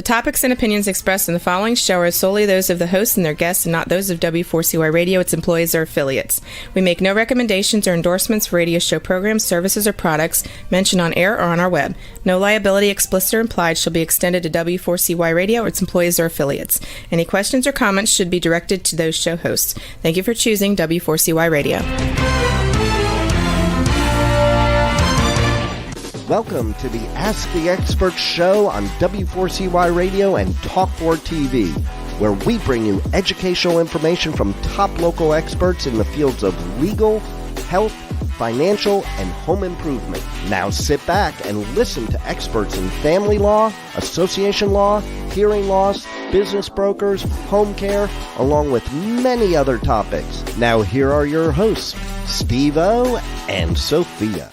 topics and opinions expressed in the following show are solely those of the hosts and their guests and not those of W4CY Radio, its employees, or affiliates. We make no recommendations or endorsements for radio show programs, services, or products mentioned on air or on our web. No liability, explicit or implied, shall be extended to W4CY Radio or its employees or affiliates. Any questions or comments should be directed to those show hosts. Thank you for choosing W4CY Radio. Welcome to the Ask the Expert show on W4CY Radio and Talk4 TV, where we bring you educational information from top local experts in the fields of legal, health, financial, and home improvement. Now sit back and listen to experts in family law, association law, hearing loss, business brokers, home care, along with many other topics. Now here are your hosts, Steve-O and Sophia.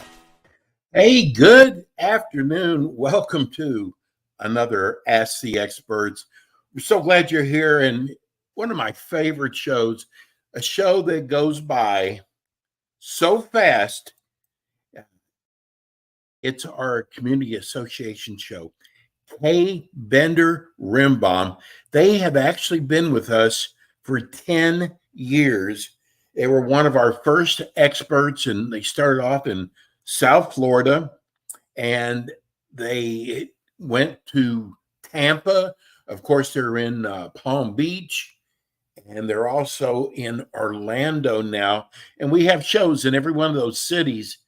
Hey, good afternoon. Welcome to another Ask the Experts. We're so glad you're here. And one of my favorite shows, a show that goes by so fast. It's our community association show, K. Bender Rimbaum. They have actually been with us for 10 years. They were one of our first experts, and they started off in South Florida, and they went to Tampa. Of course, they're in Palm Beach, and they're also in Orlando now. And we have shows in every one of those cities.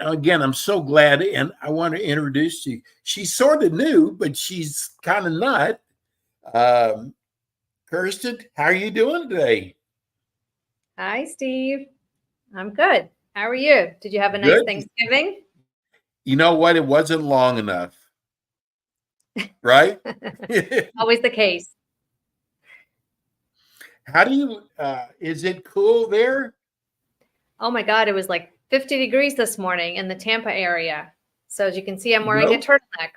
Again, I'm so glad, and I want to introduce you. She's sort of new, but she's kind of not. Kirsten, how are you doing today? Hi, Steve. I'm good. How are you? Did you have a nice Good. Thanksgiving? You know what? It wasn't long enough, right? Always the case. How do you, is it cool there? Oh my God, it was like 50 degrees this morning in the Tampa area. So as you can see, I'm wearing a turtleneck.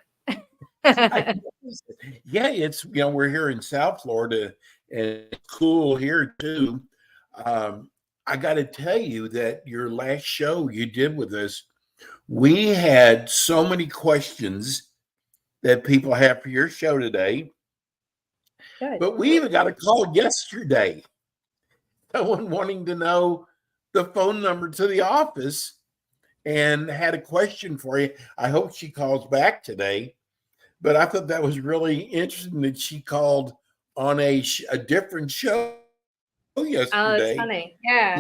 Yeah, it's, we're here in South Florida and it's cool here too. I got to tell you that your last show you did with us, we had so many questions that people have for your show today. Good. But we even got a call yesterday. Someone wanting to know the phone number to the office and had a question for you. I hope she calls back today. But I thought that was really interesting that she called on a different show yesterday. Oh, it's funny. Yeah.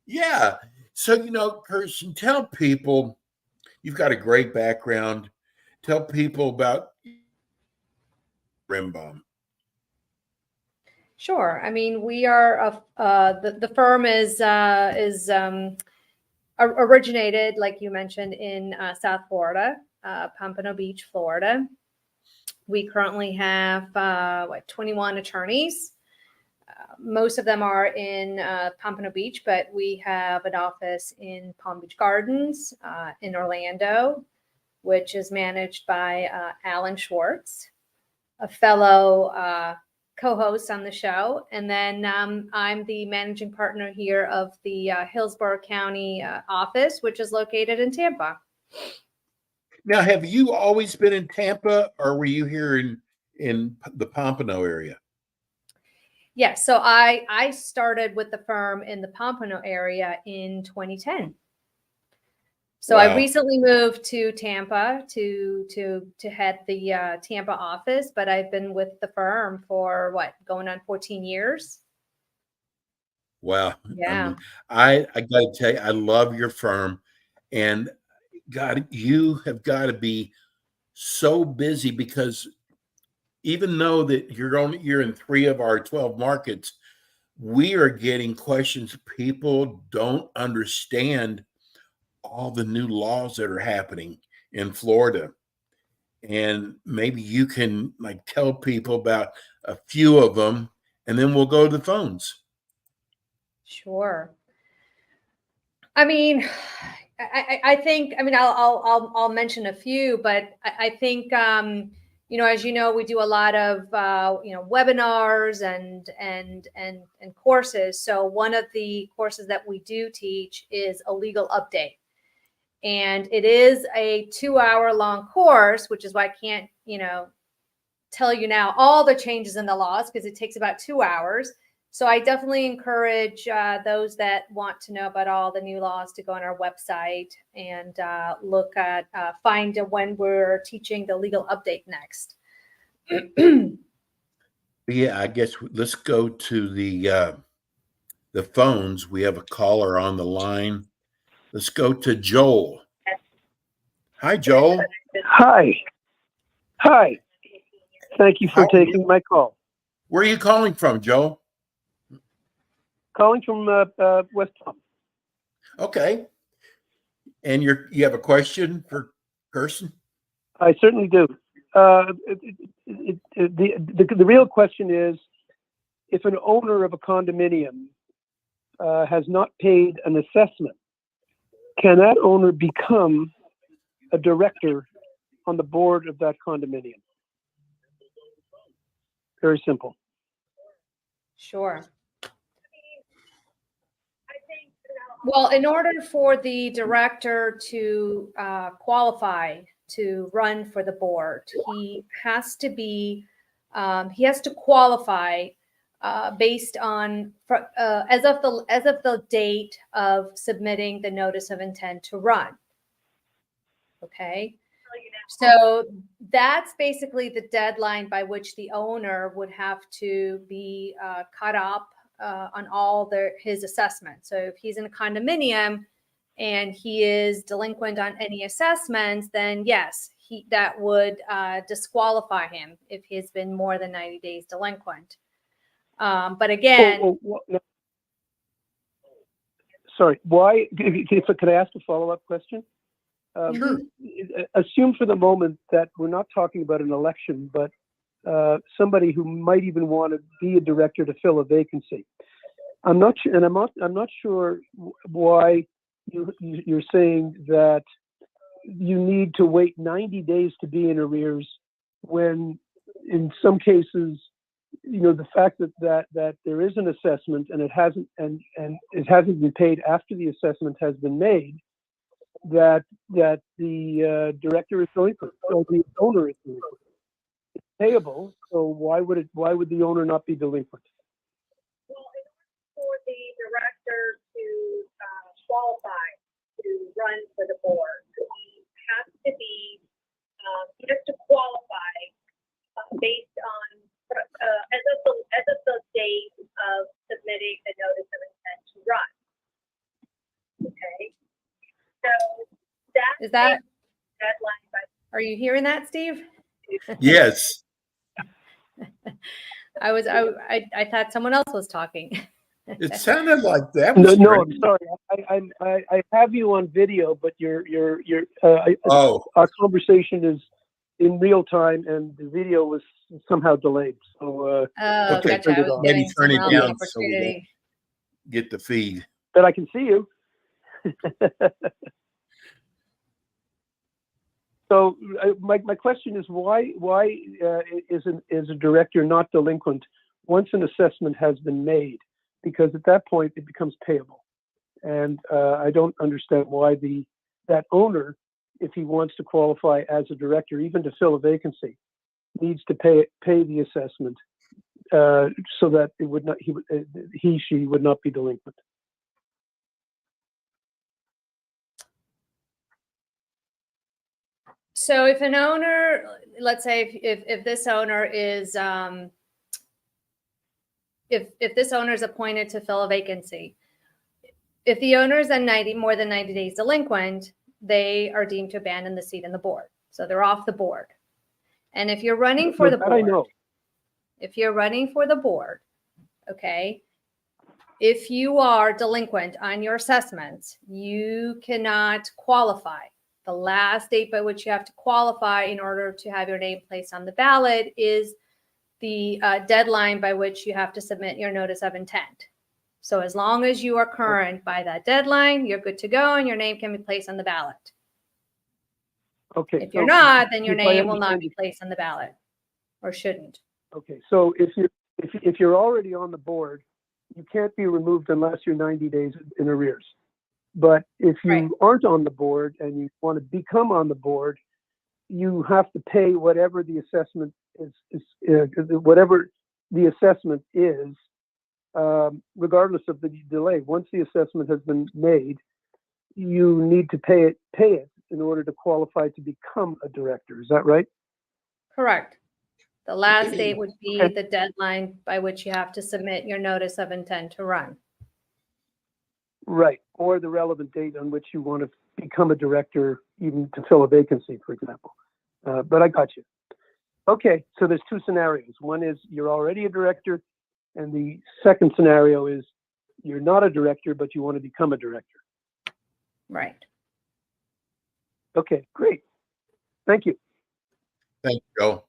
Yeah. So, Kirsten, tell people, you've got a great background. Tell people about Rimbaum. Sure. I mean, we are the firm is originated, like you mentioned, in South Florida, Pompano Beach, Florida. We currently have 21 attorneys. Most of them are in Pompano Beach, but we have an office in Palm Beach Gardens, in Orlando, which is managed by Alan Schwartz, a fellow co-host on the show. And then I'm the managing partner here of the Hillsborough County office, which is located in Tampa. Now, have you always been in Tampa, or were you here in the Pompano area? Yes. So I started with the firm in the Pompano area in 2010. So Wow. I recently moved to Tampa to head the Tampa office, but I've been with the firm for going on 14 years. Wow. Yeah. I got to tell you, I love your firm, and God, you have got to be so busy because even though that you're in 3 of our 12 markets, we are getting questions. People don't understand all the new laws that are happening in Florida. And maybe you can tell people about a few of them, and then we'll go to the phones. Sure. I mean, I think, I'll mention a few, but I think, as you know, we do a lot of, webinars and courses. So one of the courses that we do teach is a legal update. And it is a 2-hour long course, which is why I can't, tell you now all the changes in the laws because it takes about 2 hours. So I definitely encourage those that want to know about all the new laws to go on our website and look at, find when we're teaching the legal update next. Yeah, I guess let's go to the phones. We have a caller on the line. Let's go to Joel. Hi, Joel. Hi. Thank you for taking my call. Where are you calling from, Joel? Calling from West Palm. Okay. And you have a question for Kirsten? I certainly do. The real question is, if an owner of a condominium has not paid an assessment, can that owner become a director on the board of that condominium? Very simple. Sure. Well, in order for the director to qualify to run for the board, he has to be, he has to qualify based on as of the date of submitting the notice of intent to run. Okay. So that's basically the deadline by which the owner would have to be caught up on all his assessments. So if he's in a condominium and he is delinquent on any assessments, then yes, that would disqualify him if he's been more than 90 days delinquent. But again, sorry, why? Could I ask a follow-up question? Sure. Assume for the moment that we're not talking about an election, but somebody who might even want to be a director to fill a vacancy. I'm not sure, and I'm not sure why you're saying that you need to wait 90 days to be in arrears, when in some cases, the fact that there is an assessment and it hasn't been paid after the assessment has been made, that the director is delinquent, so the owner is delinquent. It's payable, so why would the owner not be delinquent? Well, in order for the director to qualify to run for the board, he has to qualify based on as of the date of submitting the notice of intent to run. Okay. So is that deadline. Are you hearing that, Steve? Yes. I thought someone else was talking. It sounded like that. No, I'm sorry. I have you on video, but our conversation is in real time, and the video was somehow delayed. So okay, gotcha. maybe turn it down so we don't get the feed. But I can see you. So my question is, why is a director not delinquent once an assessment has been made? Because at that point it becomes payable, and I don't understand why that owner, if he wants to qualify as a director, even to fill a vacancy, needs to pay the assessment so that it would not she would not be delinquent. So if an owner, let's say if this owner is if this owner is appointed to fill a vacancy, if the owner is more than 90 days delinquent, they are deemed to abandon the seat on the board. So they're off the board. And if you're running for the board, I know. If you're running for the board, okay, if you are delinquent on your assessments, you cannot qualify. The last date by which you have to qualify in order to have your name placed on the ballot is the deadline by which you have to submit your notice of intent. So as long as you are current by that deadline, you're good to go and your name can be placed on the ballot. Okay. If you're not, then your name will not be placed on the ballot, or shouldn't. Okay. So if you're already on the board, you can't be removed unless you're 90 days in arrears. But if you aren't on the board and you want to become on the board, you have to pay whatever the assessment whatever the assessment is, regardless of the delay. Once the assessment has been made, you need to pay it in order to qualify to become a director. Is that right? Correct. The last date would be Okay. the deadline by which you have to submit your notice of intent to run. Right. Or the relevant date on which you want to become a director, even to fill a vacancy, for example. But I got you. Okay. So there's two scenarios. One is you're already a director, and the second scenario is you're not a director, but you want to become a director. Right. Okay, great. Thank you. Thank you, Joe.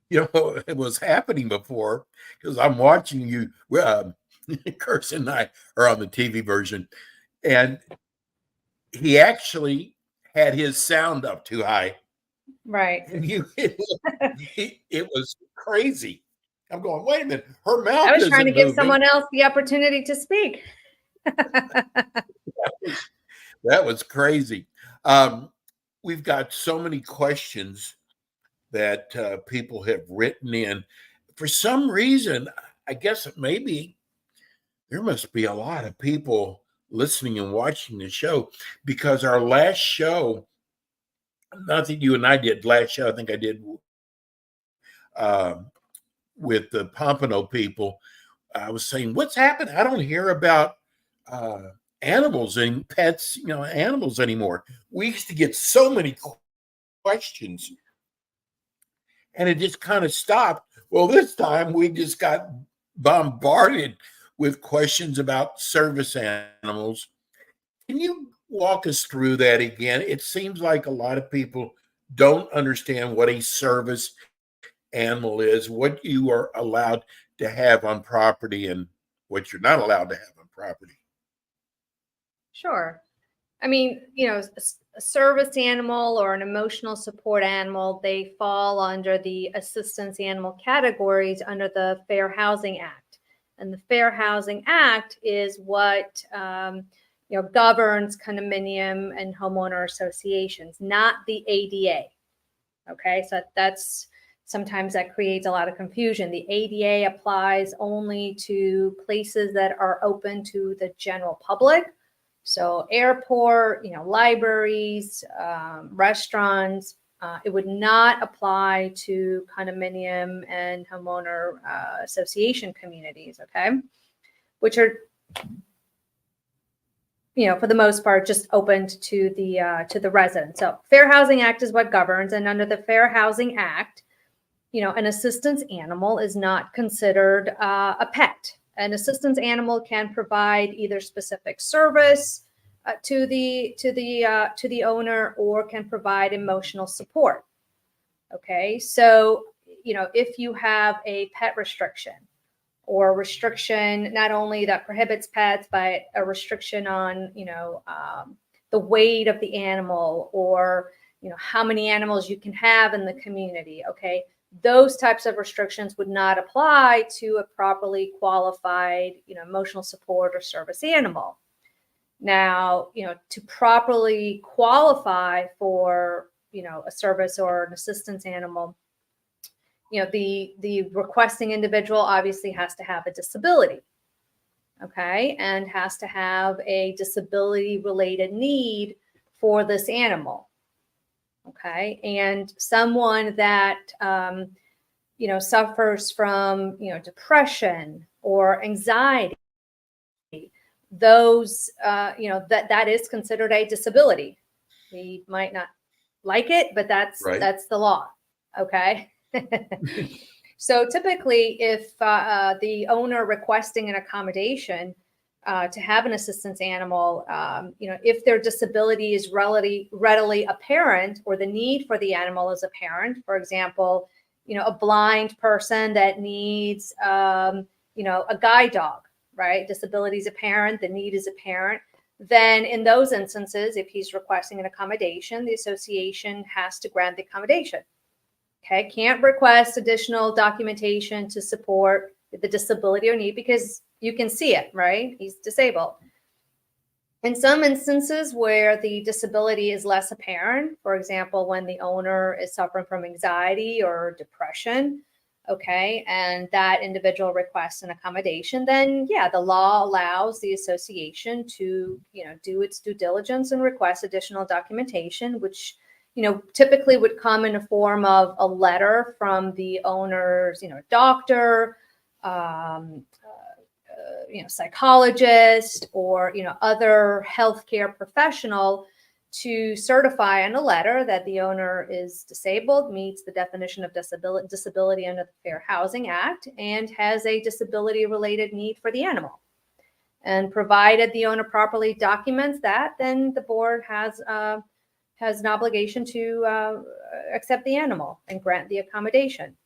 You know, it was happening before because I'm watching you. Kirsten and I are on the TV version, and he actually had his sound up too high. Right. And it was crazy. I'm going, wait a minute, her mouth I was trying to isn't give moving. someone else the opportunity to speak. That was crazy. We've got so many questions that people have written in. For some reason, I guess maybe there must be a lot of people listening and watching the show, because our last show, not that you and I did last show, I think I did with the Pompano people. I was saying, what's happened? I don't hear about animals and pets, animals anymore. We used to get so many questions, and it just kind of stopped. Well, this time we just got bombarded with questions about service animals. Can you walk us through that again? It seems like a lot of people don't understand what a service animal is, what you are allowed to have on property and what you're not allowed to have on property. Sure. I mean, a service animal or an emotional support animal, they fall under the assistance animal categories under the Fair Housing Act. And the Fair Housing Act is what governs condominium and homeowner associations, not the ADA. Okay, so sometimes that creates a lot of confusion. The ADA applies only to places that are open to the general public. So airport, libraries, restaurants. It would not apply to condominium and homeowner association communities, okay? Which are, for the most part, just opened to the residents. So Fair Housing Act is what governs, and under the Fair Housing Act, an assistance animal is not considered a pet. An assistance animal can provide either specific service to the owner, or can provide emotional support. Okay, so if you have a pet restriction, or a restriction not only that prohibits pets, but a restriction on the weight of the animal, or how many animals you can have in the community. Okay, those types of restrictions would not apply to a properly qualified, emotional support or service animal. Now, to properly qualify for, a service or an assistance animal, the requesting individual obviously has to have a disability, okay, and has to have a disability-related need for this animal. Okay, and someone that suffers from depression or anxiety, those that is considered a disability. We might not like it, but that's Right. That's the law. Okay. So typically, if the owner requesting an accommodation to have an assistance animal, if their disability is readily apparent, or the need for the animal is apparent, for example, a blind person that needs, a guide dog, right? Disability is apparent, the need is apparent. Then in those instances, if he's requesting an accommodation, the association has to grant the accommodation. Okay, can't request additional documentation to support the disability or need, because you can see it, right? He's disabled. In some instances where the disability is less apparent, for example, when the owner is suffering from anxiety or depression, okay, and that individual requests an accommodation, then yeah, the law allows the association to, do its due diligence and request additional documentation, which, typically would come in the form of a letter from the owner's, doctor, psychologist, or other healthcare professional to certify in a letter that the owner is disabled, meets the definition of disability under the Fair Housing Act, and has a disability-related need for the animal. And provided the owner properly documents that, then the board has an obligation to accept the animal and grant the accommodation.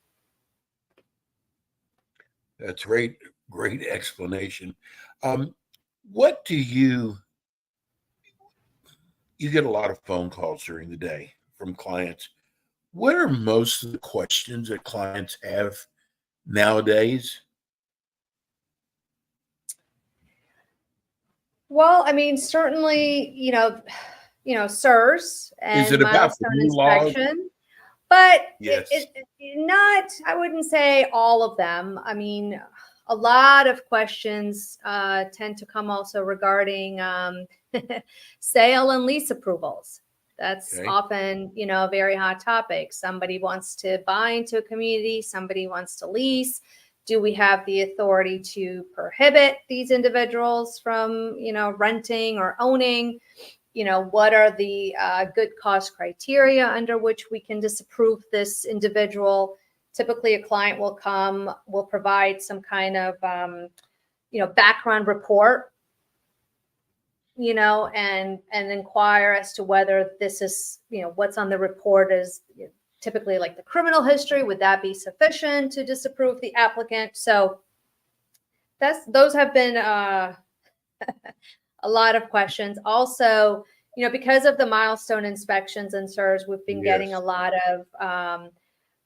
That's great explanation. What do you get a lot of phone calls during the day from clients? What are most of the questions that clients have nowadays? Well, I mean, certainly, SIRS Is and it about the milestone new laws? inspection, but Yes. not, I wouldn't say all of them. I mean, a lot of questions tend to come also regarding sale and lease approvals. That's Okay. often, a very hot topic. Somebody wants to buy into a community, somebody wants to lease. Do we have the authority to prohibit these individuals from, renting or owning? What are the good cause criteria under which we can disapprove this individual? Typically, a client will provide some kind of, background report, and inquire as to whether this is, what's on the report is typically like the criminal history. Would that be sufficient to disapprove the applicant? So those have been a lot of questions. Also, because of the milestone inspections and SIRS, we've been getting a lot of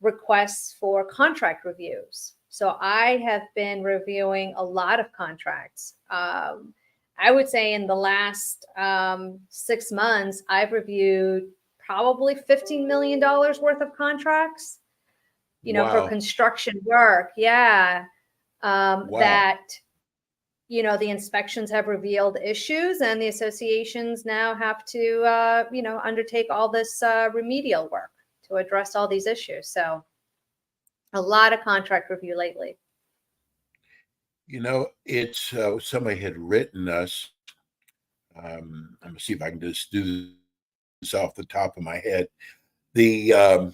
requests for contract reviews. So I have been reviewing a lot of contracts. I would say in the last 6 months, I've reviewed probably $15 million worth of contracts, Wow. for construction work. Yeah. Wow. That, the inspections have revealed issues, and the associations now have to, undertake all this remedial work to address all these issues. So a lot of contract review lately. It's somebody had written us. I'm gonna see if I can just do this off the top of my head. A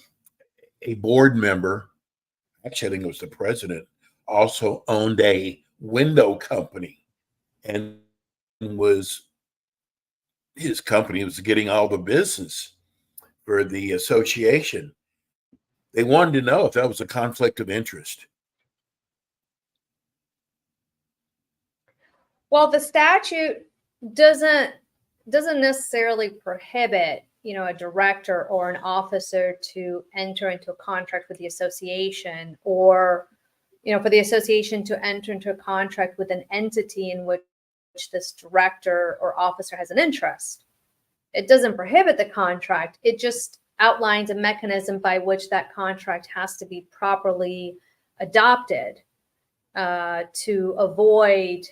board member, actually I think it was the president, also owned a window company, and his company was getting all the business for the association. They wanted to know if that was a conflict of interest. Well, the statute doesn't necessarily prohibit, a director or an officer to enter into a contract with the association, or, for the association to enter into a contract with an entity in which this director or officer has an interest. It doesn't prohibit the contract. It just outlines a mechanism by which that contract has to be properly adopted to avoid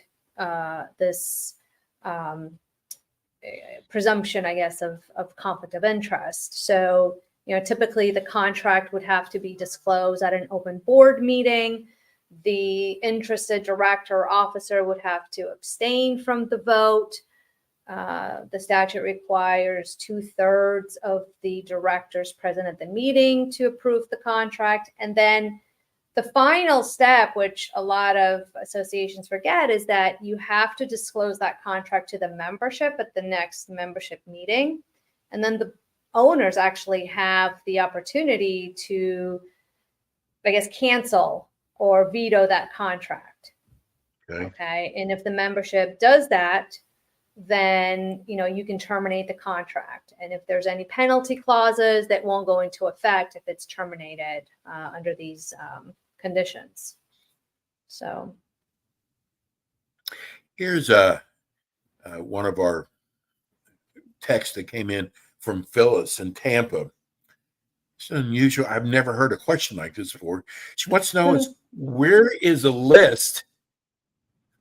this presumption, I guess, of conflict of interest. So, typically the contract would have to be disclosed at an open board meeting. The interested director or officer would have to abstain from the vote. The statute requires 2/3 of the directors present at the meeting to approve the contract. And then the final step, which a lot of associations forget, is that you have to disclose that contract to the membership at the next membership meeting. And then the owners actually have the opportunity to, I guess, cancel or veto that contract. Okay. And if the membership does that, then, you can terminate the contract. And if there's any penalty clauses, that won't go into effect if it's terminated under these conditions. So Here's a one of our texts that came in from Phyllis in Tampa. It's unusual. I've never heard a question like this before. She wants to know is where is a list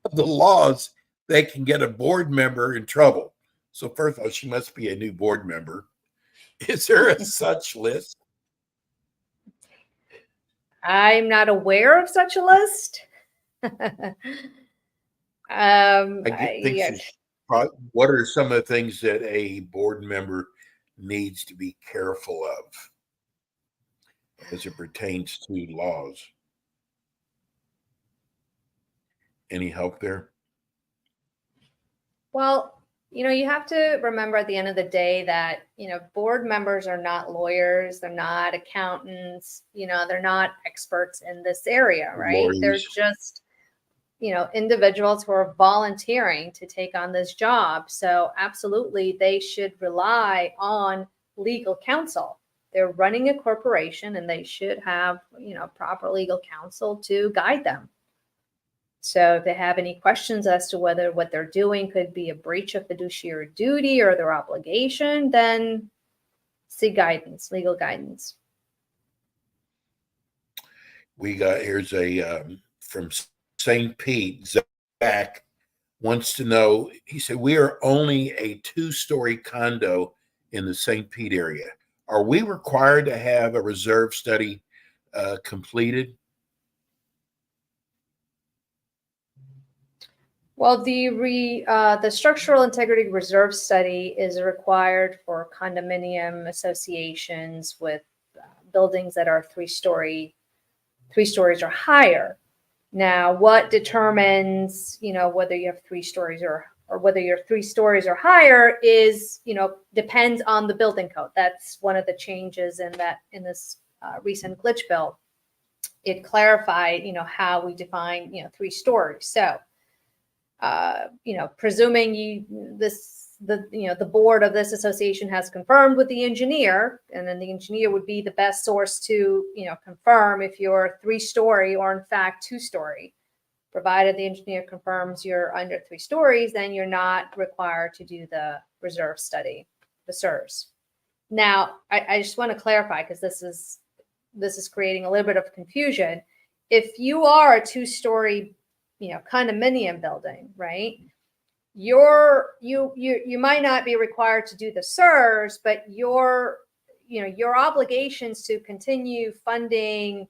of the laws that can get a board member in trouble? So first of all, she must be a new board member. Is there a such list? I'm not aware of such a list. What are some of the things that a board member needs to be careful of as it pertains to laws? Any help there? Well, you have to remember at the end of the day that, board members are not lawyers. They're not accountants. They're not experts in this area, right? Lawyers. They're just, individuals who are volunteering to take on this job. So absolutely, they should rely on legal counsel. They're running a corporation and they should have, proper legal counsel to guide them. So if they have any questions as to whether what they're doing could be a breach of fiduciary duty or their obligation, then seek guidance, legal guidance. Here's a from St. Pete. Zach wants to know, he said, we are only a 2-story condo in the St. Pete area. Are we required to have a reserve study completed? Well, the structural integrity reserve study is required for condominium associations with buildings that are 3 stories or higher. Now, what determines, whether you have 3 stories or whether you're 3 stories or higher is, depends on the building code. That's one of the changes in this recent glitch bill. It clarified, how we define, 3 stories. So, presuming the board of this association has confirmed with the engineer, and then the engineer would be the best source to, confirm if you're 3-story or in fact 2-story. Provided the engineer confirms you're under 3 stories, then you're not required to do the reserve study, the SERS. Now, I just want to clarify, because this is creating a little bit of confusion. If you are a 2-story condominium building, right? You might not be required to do the SERS, but your obligations to continue funding,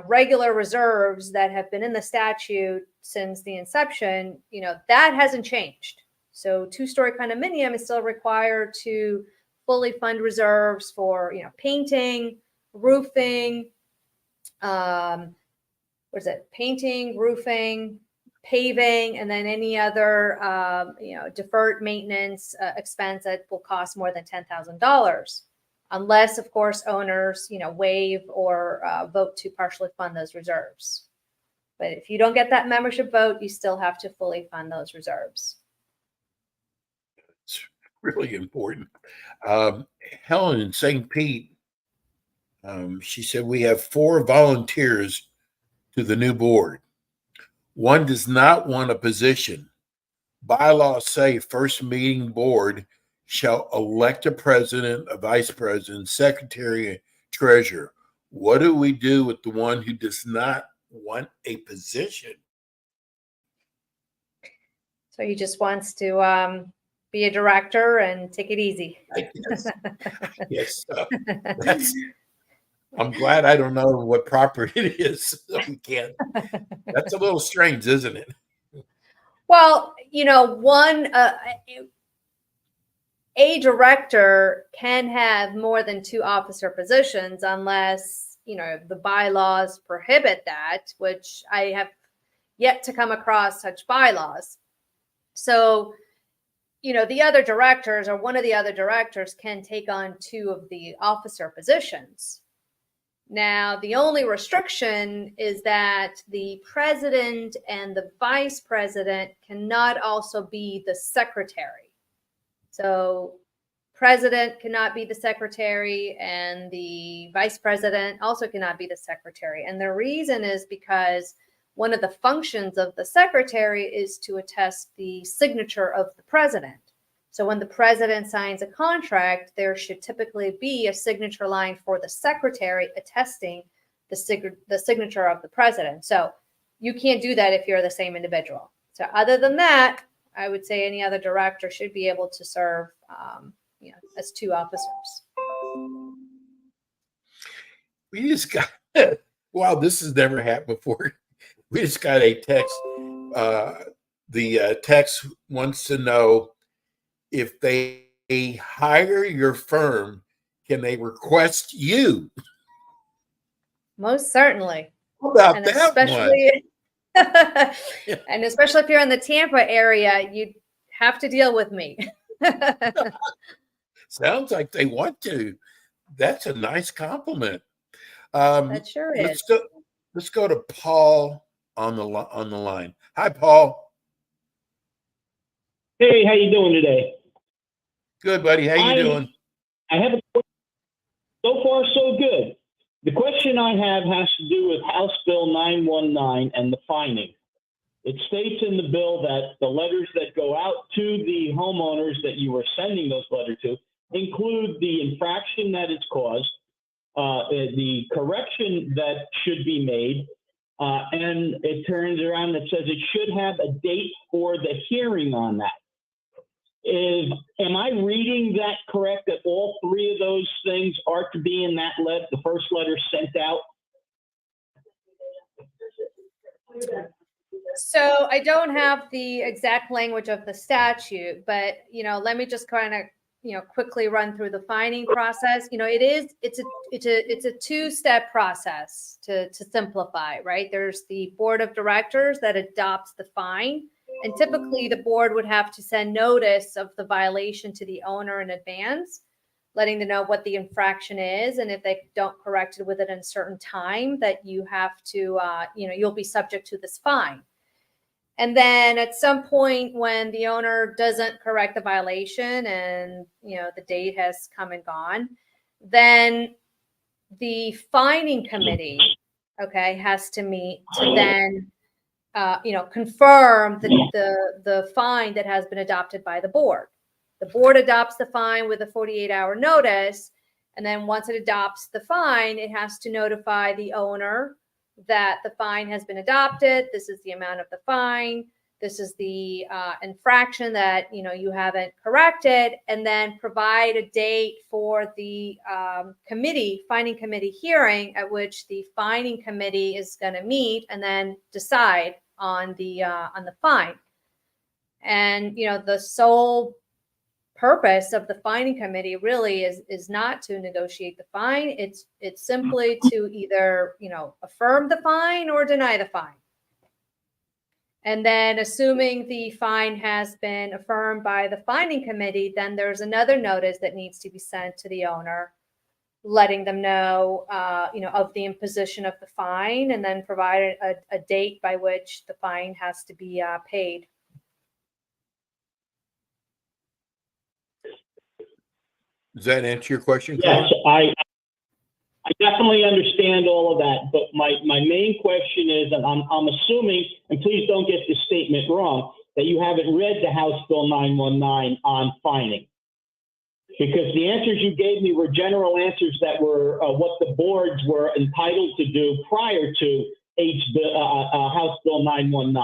regular reserves that have been in the statute since the inception, that hasn't changed. So 2-story condominium is still required to fully fund reserves for, painting, roofing, painting, roofing, paving, and then any other, deferred maintenance expense that will cost more than $10,000, unless, of course, owners, waive or vote to partially fund those reserves. But if you don't get that membership vote, you still have to fully fund those reserves. It's really important. Helen in St. Pete, she said, we have 4 volunteers to the new board. One does not want a position. Bylaws say first meeting board shall elect a president, a vice president, secretary, and treasurer. What do we do with the one who does not want a position? So he just wants to be a director and take it easy. Yes. I'm glad I don't know what property it is. So we can't. That's a little strange, isn't it? Well, a director can have more than 2 officer positions unless, the bylaws prohibit that, which I have yet to come across such bylaws. So, the other directors or one of the other directors can take on 2 of the officer positions. Now, the only restriction is that the president and the vice president cannot also be the secretary. So president cannot be the secretary and the vice president also cannot be the secretary. And the reason is because one of the functions of the secretary is to attest the signature of the president. So when the president signs a contract, there should typically be a signature line for the secretary attesting the signature of the president. So you can't do that if you're the same individual. So other than that, I would say any other director should be able to serve as two officers. We just got, wow, this has never happened before. We just got a text. The text wants to know if they hire your firm, can they request you? Most certainly. How about And that especially, and especially if you're in the Tampa area, you have to deal with me. Sounds like they want to. That's a nice compliment. That sure is. Let's go to Paul on the line. Hi, Paul. Hey, how you doing today? Good, buddy. How you doing? I have so far so good. The question I have has to do with House Bill 919 and the fining. It states in the bill that the letters that go out to the homeowners that you are sending those letters to include the infraction that it's caused, the correction that should be made, and it turns around that says it should have a date for the hearing on that. Am I reading that correct, that all three of those things are to be in that letter, the first letter sent out? So I don't have the exact language of the statute, but, let me just kind of, quickly run through the fining process. It's a two-step process to simplify, right? There's the board of directors that adopts the fine. And typically the board would have to send notice of the violation to the owner in advance, letting them know what the infraction is. And if they don't correct it within a certain time, that you have to, you'll be subject to this fine. And then at some point when the owner doesn't correct the violation and, the date has come and gone, then the fining committee, has to meet to then confirm the fine that has been adopted by the board. The board adopts the fine with a 48-hour notice. And then once it adopts the fine, it has to notify the owner that the fine has been adopted. This is the amount of the fine. This is the infraction that, you haven't corrected, and then provide a date for the fining committee hearing at which the fining committee is going to meet and then decide on the fine. And the sole purpose of the fining committee really is not to negotiate the fine. It's simply to either affirm the fine or deny the fine. And then assuming the fine has been affirmed by the fining committee, then there's another notice that needs to be sent to the owner, letting them know, of the imposition of the fine, and then provide a date by which the fine has to be paid. Does that answer your question, Yes, Colin? I definitely understand all of that, but my main question is, and I'm assuming, and please don't get this statement wrong, that you haven't read the House Bill 919 on fining. Because the answers you gave me were general answers that were what the boards were entitled to do prior to House Bill 919.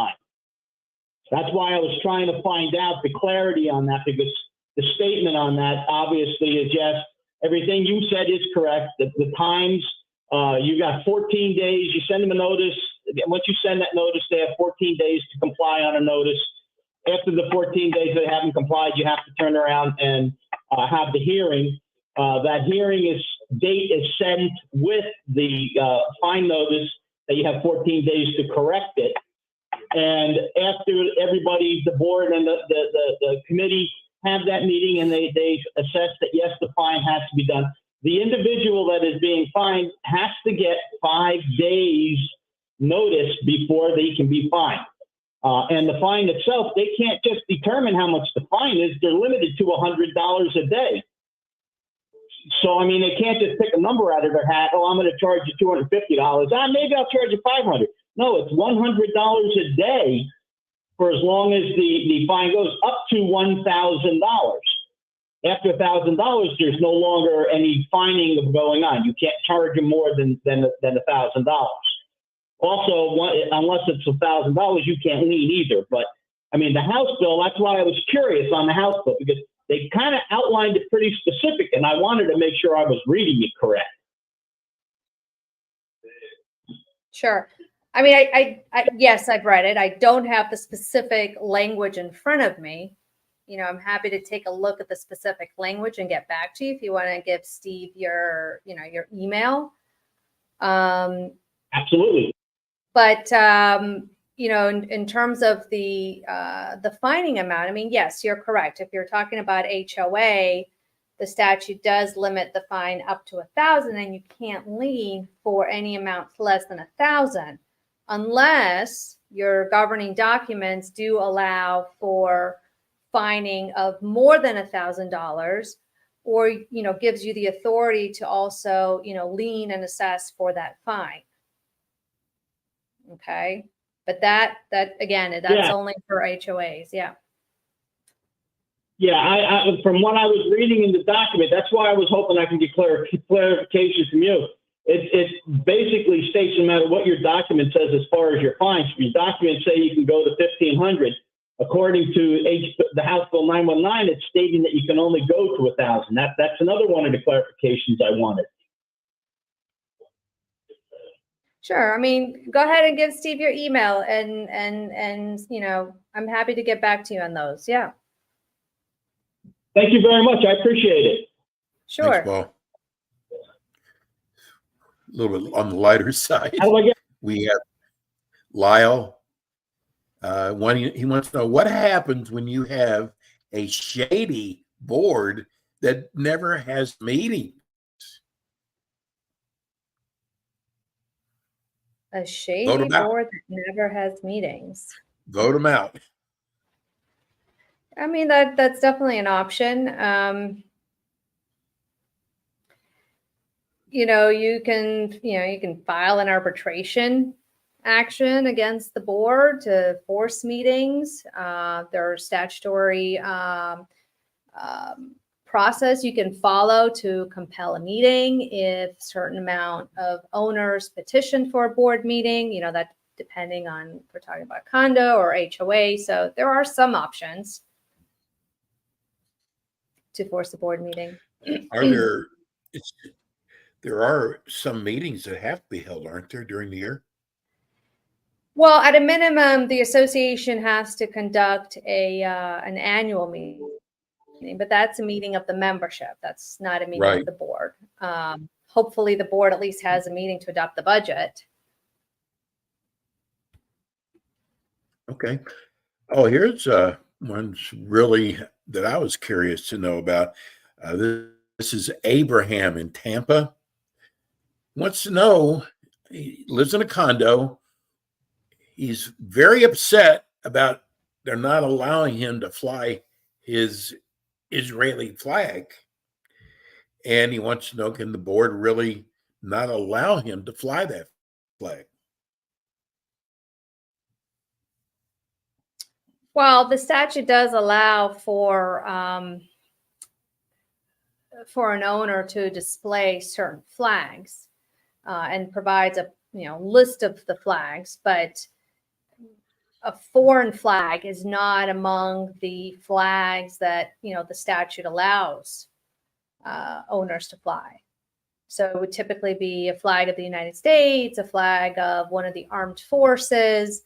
That's why I was trying to find out the clarity on that, because the statement on that obviously is yes, everything you said is correct. The times, you got 14 days, you send them a notice. Once you send that notice, they have 14 days to comply on a notice. After the 14 days they haven't complied, you have to turn around and have the hearing. That hearing date is sent with the fine notice that you have 14 days to correct it. And after everybody, the board and the committee have that meeting and they assess that, yes, the fine has to be done. The individual that is being fined has to get 5 days notice before they can be fined. And the fine itself, they can't just determine how much the fine is. They're limited to $100 a day. So, they can't just pick a number out of their hat. Oh, I'm going to charge you $250. Maybe I'll charge you $500. No, it's $100 a day for as long as the fine goes, up to $1,000. After $1,000, there's no longer any fining of going on. You can't charge them more than $1,000. Also, unless it's $1,000, you can't lien either. But I mean, the House bill, that's why I was curious on the House bill, because they kind of outlined it pretty specific, and I wanted to make sure I was reading it correct. Sure. I mean, yes, I've read it. I don't have the specific language in front of me. You know, I'm happy to take a look at the specific language and get back to you if you want to give Steve your email. Absolutely. But in terms of the fining amount, I mean, yes, you're correct. If you're talking about HOA, the statute does limit the fine up to $1,000, and you can't lien for any amount less than $1,000, unless your governing documents do allow for fining of more than $1,000, or gives you the authority to also lien and assess for that fine. Okay, but that again, that's only for HOAs. Yeah. Yeah, I from what I was reading in the document, that's why I was hoping I can get clarification from you. It basically states no matter what your document says as far as your fines. If your documents say you can go to $1,500, according to the House Bill 919, it's stating that you can only go to $1,000. That's another one of the clarifications I wanted. Sure. I mean, go ahead and give Steve your email, and I'm happy to get back to you on those. Yeah. Thank you very much. I appreciate it. Sure. Thanks, Paul. A little bit on the lighter side. How do I get? We have Lyle. He wants to know what happens when you have a shady board that never has meetings. A shady board that never has meetings. Vote them out. I mean, that's definitely an option. You can file an arbitration action against the board to force meetings. There are statutory process you can follow to compel a meeting if a certain amount of owners petition for a board meeting, that depending on if we're talking about condo or HOA. So there are some options to force a board meeting. There are some meetings that have to be held, aren't there, during the year? Well, at a minimum, the association has to conduct an annual meeting, but that's a meeting of the membership. That's not a meeting of the board. Hopefully the board at least has a meeting to adopt the budget. Okay. Oh, here's one's really that I was curious to know about. This is Abraham in Tampa. Wants to know, he lives in a condo. He's very upset about they're not allowing him to fly his Israeli flag. And he wants to know, can the board really not allow him to fly that flag? Well, the statute does allow for an owner to display certain flags and provides a list of the flags, but a foreign flag is not among the flags that the statute allows owners to fly. So it would typically be a flag of the United States, a flag of one of the armed forces,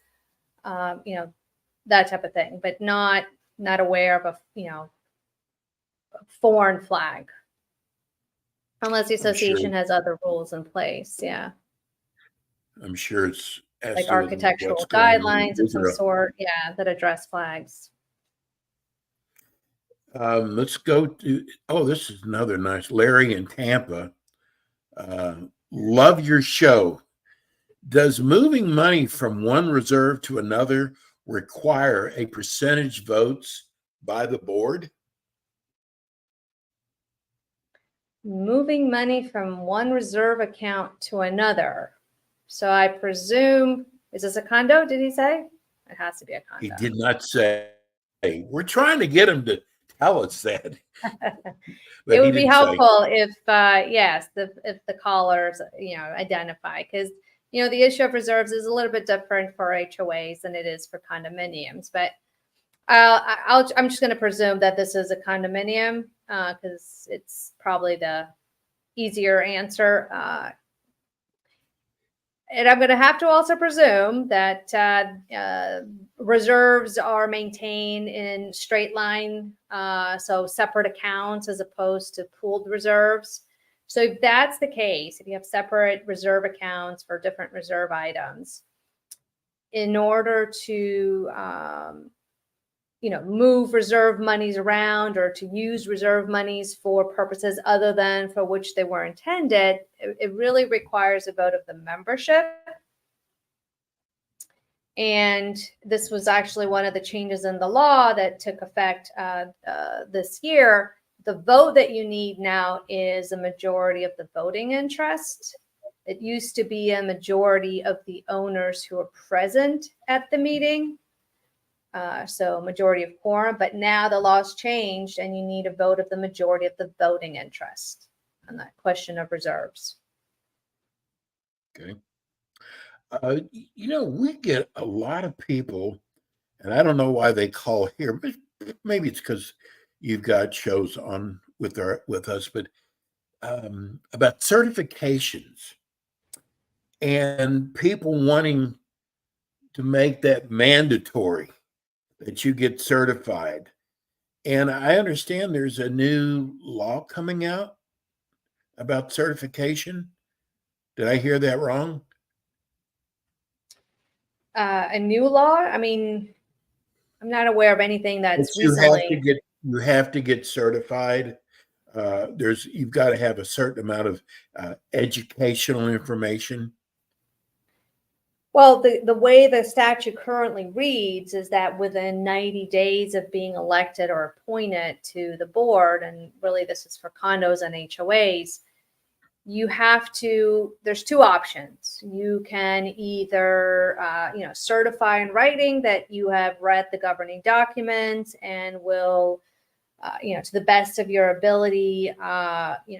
that type of thing, but not aware of a foreign flag, unless the association has other rules in place. Yeah, I'm sure it's like architectural guidelines of some sort, that address flags. Let's go to, this is another nice, Larry in Tampa. Love your show. Does moving money from one reserve to another require a percentage votes by the board? Moving money from one reserve account to another. So I presume Is this a condo? Did he say? It has to be a He condo. did not say. We're trying to get him to tell us that. It would be helpful if, yes, if the callers, identify, because, the issue of reserves is a little bit different for HOAs than it is for condominiums. But I'm just going to presume that this is a condominium because it's probably the easier answer. And I'm going to have to also presume that reserves are maintained in straight line, so separate accounts as opposed to pooled reserves. So if that's the case, if you have separate reserve accounts for different reserve items, in order to move reserve monies around or to use reserve monies for purposes other than for which they were intended, it really requires a vote of the membership. And this was actually one of the changes in the law that took effect this year. The vote that you need now is a majority of the voting interest. It used to be a majority of the owners who are present at the meeting. So majority of quorum, but now the law's changed and you need a vote of the majority of the voting interest on that question of reserves. Okay. We get a lot of people, and I don't know why they call here, but maybe it's because you've got shows on with us, but about certifications and people wanting to make that mandatory that you get certified. And I understand there's a new law coming out about certification. Did I hear that wrong? A new law? I mean, I'm not aware of anything that's recently. You have to get certified. You've got to have a certain amount of educational information. Well, the way the statute currently reads is that within 90 days of being elected or appointed to the board, and really this is for condos and HOAs, there's two options. You can either, certify in writing that you have read the governing documents and will, to the best of your ability,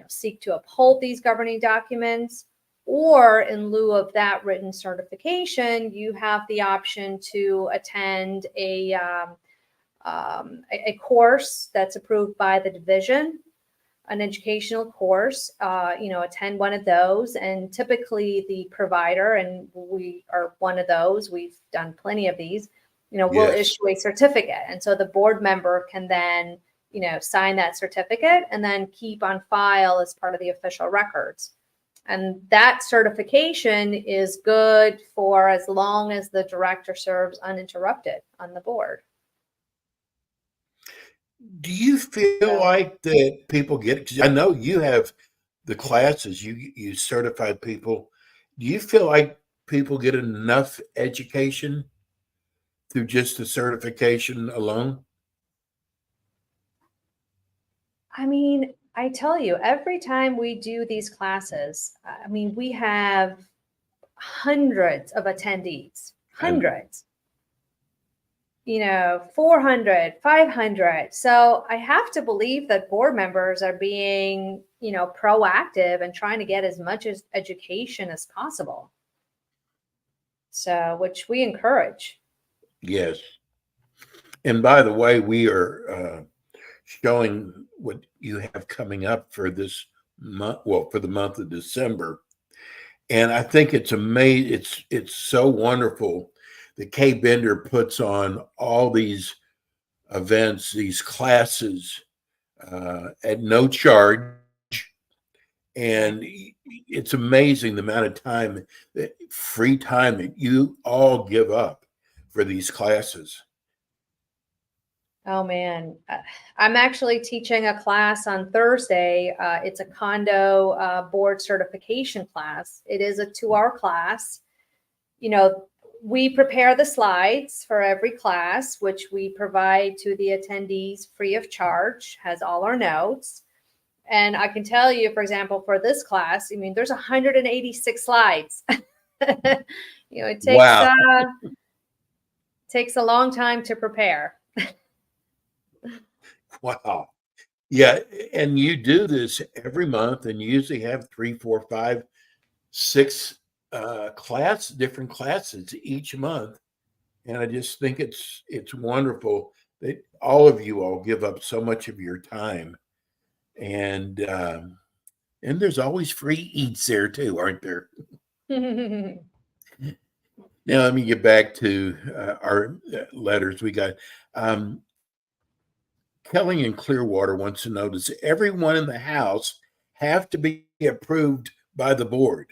seek to uphold these governing documents. Or in lieu of that written certification, you have the option to attend a course that's approved by the division, an educational course, attend one of those. And typically the provider, and we are one of those, we've done plenty of these, will issue a certificate. And so the board member can then, sign that certificate and then keep on file as part of the official records. And that certification is good for as long as the director serves uninterrupted on the board. Do you feel like that people get it? 'Cause I know you have the classes, you certified people. Do you feel like people get enough education through just the certification alone? I mean, I tell you, every time we do these classes, we have hundreds of attendees, hundreds. 400, 500. So I have to believe that board members are being, proactive and trying to get as much education as possible. So, which we encourage. Yes. And by the way, we are showing what you have coming up for this month, for the month of December. And I think it's amazing. It's so wonderful that Kay Bender puts on all these events, these classes at no charge. And it's amazing the amount of time, free time that you all give up for these classes. Oh man, I'm actually teaching a class on Thursday. It's a condo board certification class. It is a 2-hour class. We prepare the slides for every class, which we provide to the attendees free of charge, has all our notes. And I can tell you, for example, for this class, there's 186 slides. It Wow. takes a long time to prepare. Wow. Yeah. And you do this every month and you usually have 3, 4, 5, 6 different classes each month. And I just think it's wonderful that all of you all give up so much of your time. And there's always free eats there too, aren't there? Now let me get back to our letters. We got Kelly in Clearwater wants to know, does everyone in the house have to be approved by the board?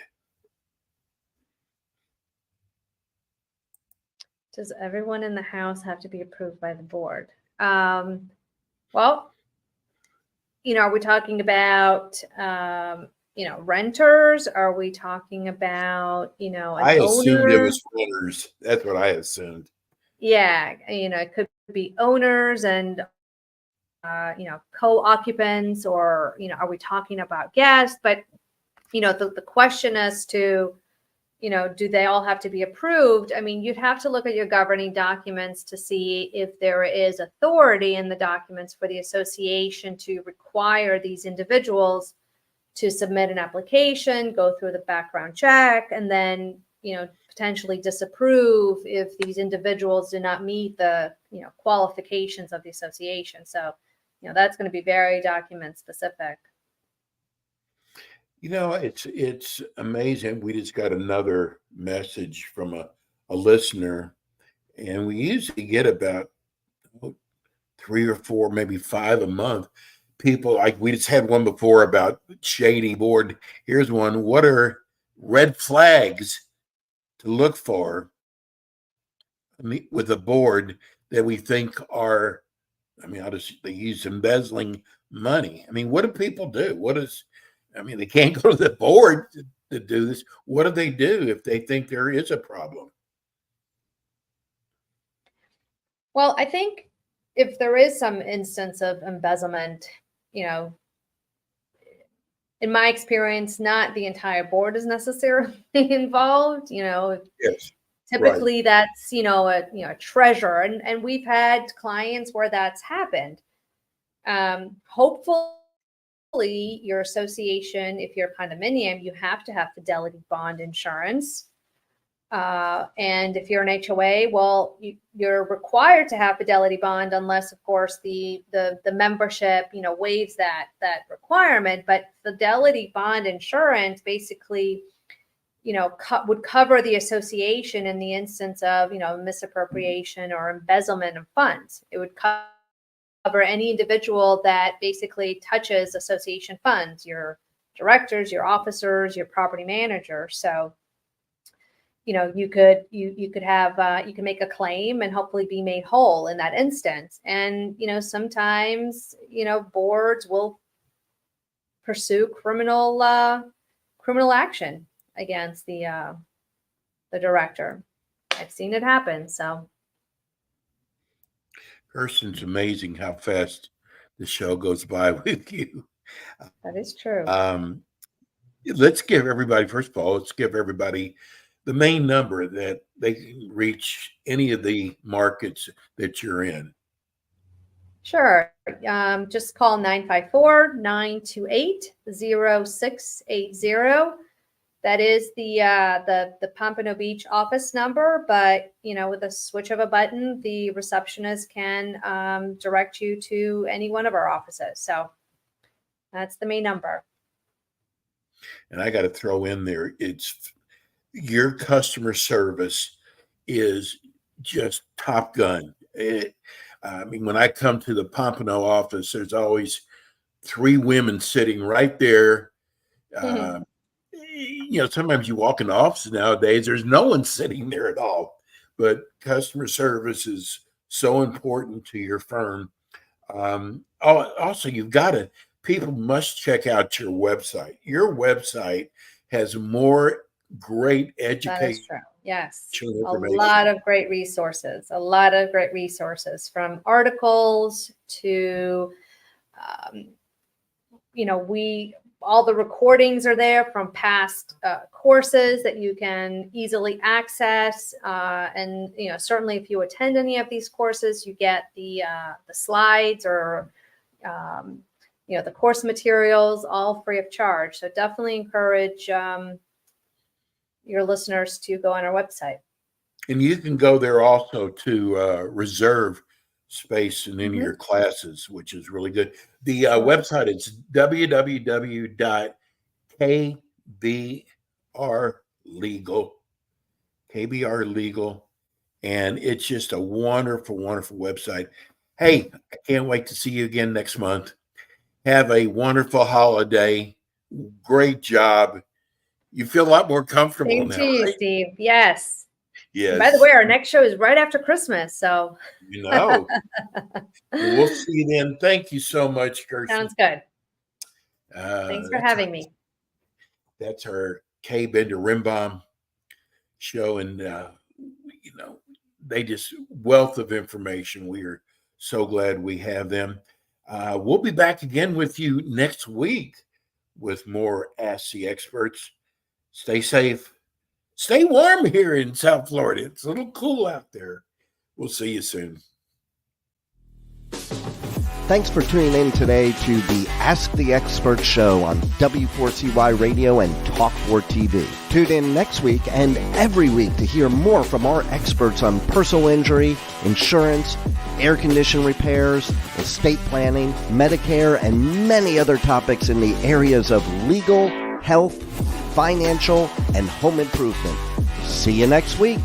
Does everyone in the house have to be approved by the board? Well, are we talking about, renters? Are we talking about, an I assumed it owner? was renters. That's what I assumed. Yeah, it could be owners and, co-occupants, or, are we talking about guests? But, the question as to, do they all have to be approved? I mean, you'd have to look at your governing documents to see if there is authority in the documents for the association to require these individuals to submit an application, go through the background check, and then, potentially disapprove if these individuals do not meet the, qualifications of the association. So, that's going to be very document specific. It's amazing. We just got another message from a listener, and we usually get about 3 or 4, maybe 5 a month. People, like we just had one before about shady board. Here's one. What are red flags to look for with a board that we think are, they use embezzling money? I mean, what do people do? They can't go to the board to do this. What do they do if they think there is a problem? Well, I think if there is some instance of embezzlement, in my experience, not the entire board is necessarily involved. Yes. Typically right. That's, a treasurer. And we've had clients where that's happened. Hopefully your association, if you're a condominium, you have to have fidelity bond insurance. And if you're an HOA, well, you're required to have fidelity bond unless, of course, the membership, waives that requirement. But fidelity bond insurance basically, would cover the association in the instance of, misappropriation or embezzlement of funds. It would cover any individual that basically touches association funds, your directors, your officers, your property manager. So, you could have, you can make a claim and hopefully be made whole in that instance. And, sometimes, boards will pursue criminal action against the director. I've seen it happen. So. Kirsten, it's amazing how fast the show goes by with you. That is true. Let's give everybody the main number that they can reach any of the markets that you're in. Sure. Just call 954-928-0680. That is the Pompano Beach office number, but with a switch of a button, the receptionist can direct you to any one of our offices. So that's the main number. And I got to throw in there, it's your customer service is just top gun. When I come to the Pompano office, there's always 3 women sitting right there. Sometimes you walk in the office nowadays, there's no one sitting there at all. But customer service is so important to your firm. Also, people must check out your website. Your website has more great education. That is true. Yes. A lot of great resources, from articles to, all the recordings are there from past courses that you can easily access. And, certainly if you attend any of these courses, you get the slides or, the course materials all free of charge. So definitely encourage your listeners to go on our website. And you can go there also to reserve space in any of your Mm-hmm. classes, which is really good. The website is KBRlegal, and it's just a wonderful, wonderful website. Hey, I can't wait to see you again next month. Have a wonderful holiday. Great job. You feel a lot more comfortable Same now, to you, right? Steve. Yes. Yes. By the way, our next show is right after Christmas. So Well, we'll see you then. Thank you so much, Kirsten. sounds good. Thanks for having me. That's our Kay Bender Rimbaum show. And, they just wealth of information. We are so glad we have them. We'll be back again with you next week with more Ask the Experts. Stay safe. Stay warm here in South Florida. It's a little cool out there. We'll see you soon. Thanks for tuning in today to the Ask the Expert show on W4CY Radio and Talk4 TV. Tune in next week and every week to hear more from our experts on personal injury, insurance, air condition repairs, estate planning, Medicare, and many other topics in the areas of legal, health, financial, and home improvement. See you next week.